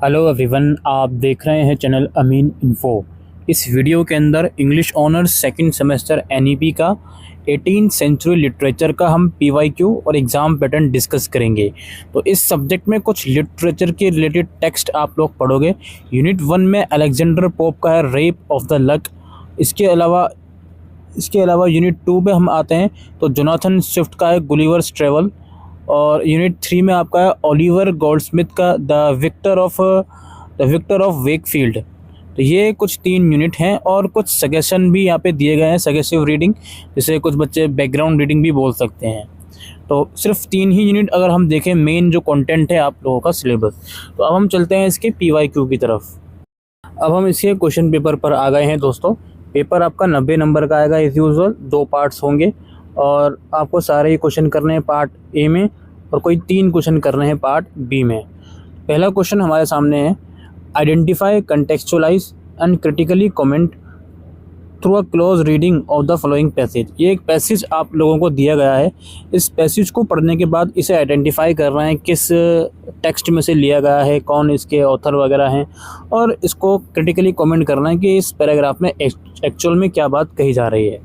Hello everyone, आप देख रहे हैं चैनल अमीन इन्फो। इस वीडियो के अंदर English honours second semester NEP का 18th सेंचुरी लिटरेचर का हम पीवाईक्यू और एग्ज़ाम पैटर्न डिस्कस करेंगे। तो इस सब्जेक्ट में कुछ लिटरेचर के रिलेटेड टेक्स्ट आप लोग पढ़ोगे। यूनिट 1 में अलेक्जेंडर पोप का है रेप ऑफ द लक। इसके अलावा यूनिट 2 पे हम आते हैं तो जोनाथन स्विफ्ट का है गुलिवर्स ट्रेवल। और यूनिट 3 में आपका है ओलिवर गोल्डस्मिथ का द विक्टर ऑफ वेकफील्ड। तो ये कुछ 3 यूनिट हैं और कुछ सजेशन भी यहाँ पे दिए गए हैं, सजेसिव रीडिंग, जिसे कुछ बच्चे बैकग्राउंड रीडिंग भी बोल सकते हैं। तो सिर्फ 3 ही यूनिट अगर हम देखें मेन जो कंटेंट है आप लोगों का सिलेबस। तो अब हम चलते हैं इसके पीवाईक्यू की तरफ। अब हम इसके क्वेश्चन पेपर पर आ गए हैं दोस्तों। पेपर आपका 90 नंबर का आएगा एज यूजुअल, 2 पार्ट्स होंगे और आपको सारे ही क्वेश्चन करने हैं पार्ट ए में और कोई 3 क्वेश्चन करने हैं पार्ट बी में। पहला क्वेश्चन हमारे सामने है, identify, contextualise and critically comment through a close reading of the following passage. ये एक पैसेज आप लोगों को दिया गया है। इस पैसेज को पढ़ने के बाद इसे आइडेंटिफाई कर रहे हैं किस टेक्स्ट में से लिया गया है, कौन इसके ऑथर वगैरह हैं, और इसको क्रिटिकली कमेंट करना है कि इस पैराग्राफ में एक्चुअल में क्या बात कही जा रही है।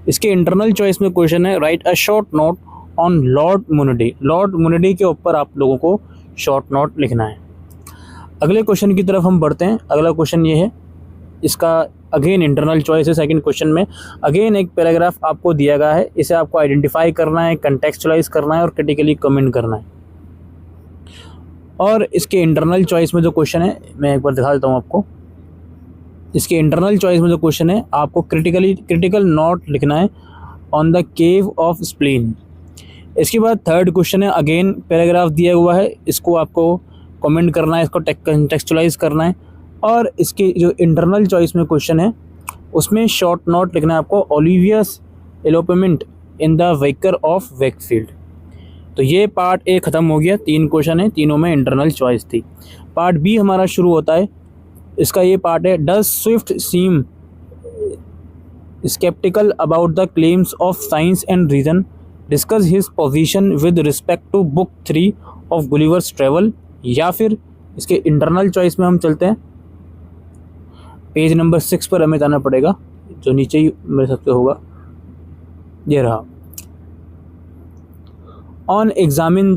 इसके इंटरनल चॉइस में क्वेश्चन है, write a short note on lord Munodi. Lord Munodi के ऊपर आप लोगों को शॉर्ट नोट लिखना है। अगले क्वेश्चन की तरफ हम बढ़ते हैं। अगला क्वेश्चन ये है, इसका अगेन इंटरनल चॉइस है। सेकंड क्वेश्चन में अगेन एक पैराग्राफ आपको दिया गया है, इसे आपको आइडेंटिफाई करना है, कंटेक्चुअलाइज करना है और क्रिटिकली कमेंट करना है। और इसके इंटरनल चॉइस में जो क्वेश्चन है, मैं एक बार दिखा देता हूँ आपको। इसके इंटरनल चॉइस में जो क्वेश्चन है, आपको क्रिटिकल नोट लिखना है on the cave of spleen. इसके बाद थर्ड क्वेश्चन है, अगेन पैराग्राफ दिया हुआ है, इसको आपको कमेंट करना है, इसको कंटेक्चुअलाइज करना है। और इसके जो इंटरनल चॉइस में क्वेश्चन है, उसमें शॉर्ट नोट लिखना है आपको, Olivia's elopement in the vicar of Wakefield. तो ये पार्ट ए ख़त्म हो गया। 3 क्वेश्चन है, तीनों में इंटरनल चॉइस थी। पार्ट बी हमारा शुरू होता है। इसका ये पार्ट है, does Swift seem sceptical about the claims of science and reason, discuss his position with respect to book 3 of Gulliver's travel. या फिर इसके इंटरनल चॉइस में हम चलते हैं, पेज नंबर 6 पर हमें जाना पड़ेगा, जो नीचे ही मेरे सबसे होगा, ये रहा। On examine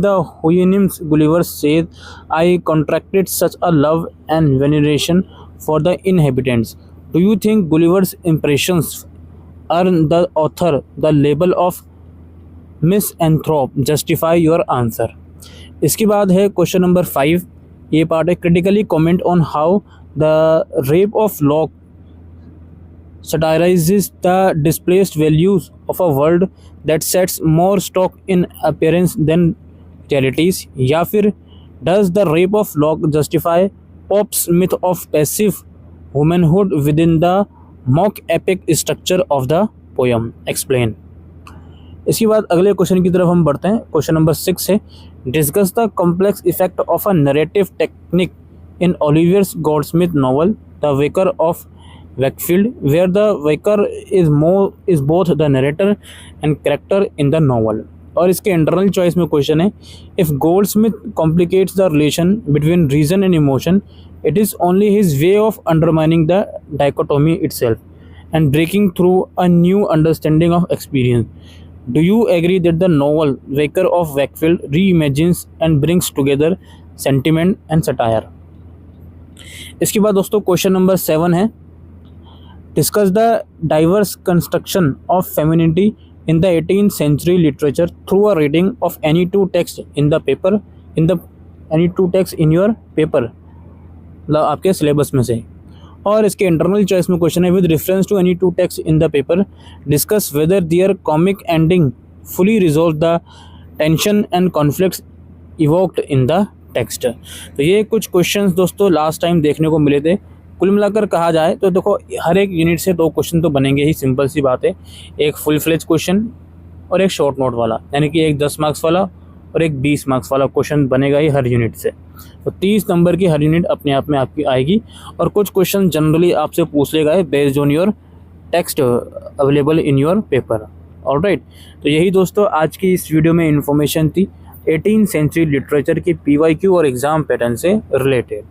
the Houyhnhnms Gulliver said, I contracted such a love and veneration for the inhabitants. Do you think Gulliver's impressions earn the author the label of misanthrope? Justify your answer. इसके बाद है question number 5। ये part है, critically comment on how the rape of lock satirizes the displaced values of a world that sets more stock in appearance than realities। या फिर does the rape of Locke justify Pope's myth of passive womanhood within the mock epic structure of the poem? Explain। इसके बाद अगले question की तरफ हम बढ़ते हैं। क्वेश्चन नंबर 6 है, discuss the complex effect of a narrative technique in Olivier Goldsmith novel the vicar of Wakefield, where the waker is both the narrator and character in the novel। और इसके internal choice में question है, if Goldsmith complicates the relation between reason and emotion, it is only his way of undermining the dichotomy itself and breaking through a new understanding of experience। Do you agree that the novel Waker of Wakefield reimagines and brings together sentiment and satire? इसके बाद दोस्तों question number 7 है, discuss the diverse construction of femininity in the 18th century literature through a reading of any 2 texts in the paper any 2 texts in your paper, आपके syllabus में से। और इसके internal choice में क्वेश्चन है, with reference to any 2 texts in the paper, discuss whether their comic ending fully resolve the tension and conflicts evoked in the text। तो ये कुछ क्वेश्चंस दोस्तों लास्ट टाइम देखने को मिले थे। कुल मिलाकर कहा जाए तो देखो, हर एक यूनिट से 2 क्वेश्चन तो बनेंगे ही, सिंपल सी बात है। एक फुल फ्लेज क्वेश्चन और एक शॉर्ट नोट वाला, यानी कि एक 10 मार्क्स वाला और एक 20 मार्क्स वाला क्वेश्चन बनेगा ही हर यूनिट से। तो 30 नंबर की हर यूनिट अपने आप में आपकी आएगी। और कुछ क्वेश्चन जनरली आपसे पूछ ले गए based on your text available in your paper. Alright, तो यही दोस्तों आज की इस वीडियो में इन्फॉर्मेशन थी। 18 सेंचुरी लिटरेचर की PYQ और एग्ज़ाम पैटर्न से रिलेटेड।